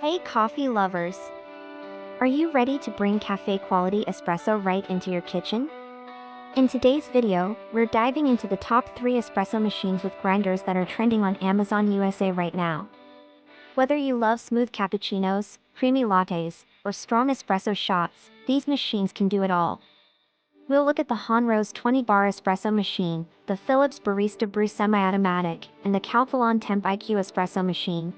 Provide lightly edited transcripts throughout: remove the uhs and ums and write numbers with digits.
Hey coffee lovers! Are you ready to bring cafe quality espresso right into your kitchen? In today's video, we're diving into the top 3 espresso machines with grinders that are trending on Amazon USA right now. Whether you love smooth cappuccinos, creamy lattes, or strong espresso shots, these machines can do it all. We'll look at the Hanrose 20-bar espresso machine, the Philips Barista Brew semi-automatic, and the Calphalon Temp IQ espresso machine.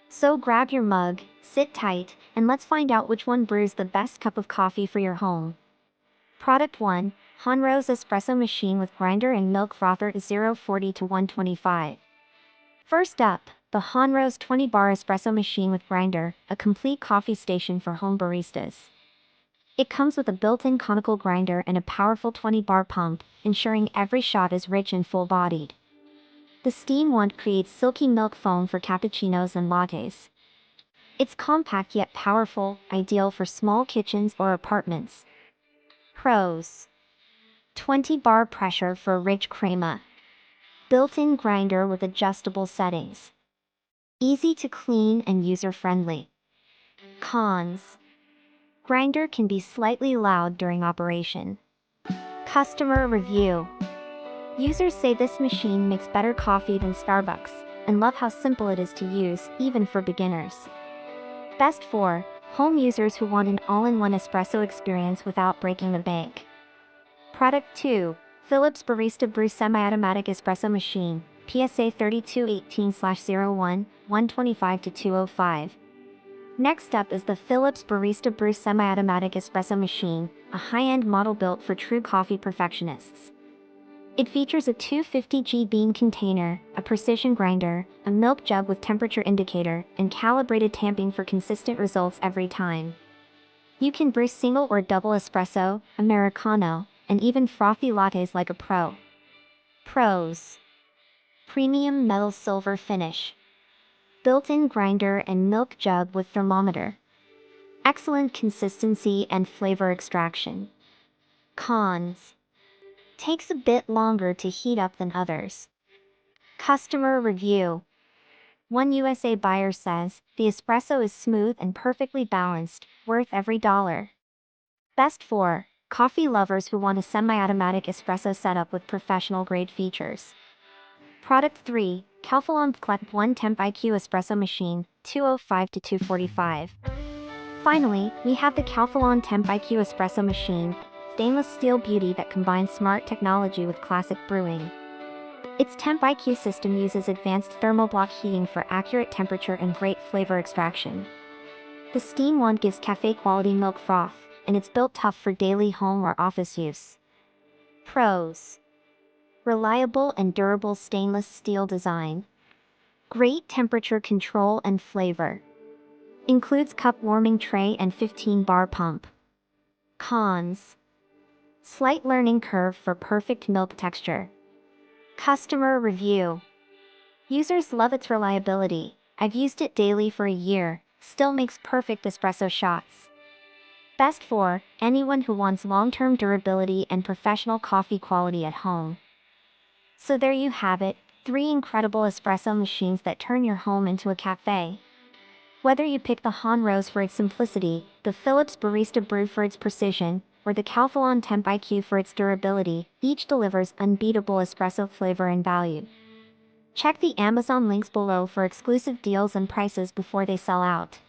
So grab your mug, sit tight, and let's find out which one brews the best cup of coffee for your home. Product 1, Hanrose Espresso Machine with Grinder and Milk Frother 040 to 125. First up, the Hanrose 20-bar espresso machine with grinder, a complete coffee station for home baristas. It comes with a built-in conical grinder and a powerful 20-bar pump, ensuring every shot is rich and full-bodied. The steam wand creates silky milk foam for cappuccinos and lattes. It's compact yet powerful, ideal for small kitchens or apartments. Pros: 20-bar pressure for rich crema. Built-in grinder with adjustable settings. Easy to clean and user-friendly. Cons: grinder can be slightly loud during operation. Customer review: users say this machine makes better coffee than Starbucks, and love how simple it is to use, even for beginners. Best for home users who want an all-in-one espresso experience without breaking the bank. Product 2, Philips Barista Brew Semi-Automatic Espresso Machine, PSA 3218/01, 125 to 205. Next up is the Philips Barista Brew Semi-Automatic Espresso Machine, a high-end model built for true coffee perfectionists. It features a 250G bean container, a precision grinder, a milk jug with temperature indicator, and calibrated tamping for consistent results every time. You can brew single or double espresso, Americano, and even frothy lattes like a pro. Pros: premium metal silver finish. Built-in grinder and milk jug with thermometer. Excellent consistency and flavor extraction. Cons: takes a bit longer to heat up than others. Customer review: one USA buyer says, the espresso is smooth and perfectly balanced, worth every dollar. Best for coffee lovers who want a semi-automatic espresso setup with professional-grade features. Product 3, Calphalon Temp IQ Espresso Machine, 205 to 245. Finally, we have the Calphalon Temp IQ Espresso Machine, stainless steel beauty that combines smart technology with classic brewing. Its Temp IQ system uses advanced Thermoblock heating for accurate temperature and great flavor extraction. The steam wand gives cafe-quality milk froth, and it's built tough for daily home or office use. Pros: reliable and durable stainless steel design. Great temperature control and flavor. Includes cup warming tray and 15-bar pump. Cons: slight learning curve for perfect milk texture. Customer review: users love its reliability. I've used it daily for a year, still makes perfect espresso shots. Best for anyone who wants long-term durability and professional coffee quality at home. So there you have it, 3 incredible espresso machines that turn your home into a cafe. Whether you pick the Hanrose for its simplicity, the Philips Barista Brew for its precision, or the Calphalon Temp IQ for its durability, each delivers unbeatable espresso flavor and value. Check the Amazon links below for exclusive deals and prices before they sell out.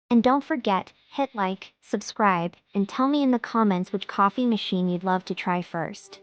And don't forget, hit like, subscribe, and tell me in the comments which coffee machine you'd love to try first.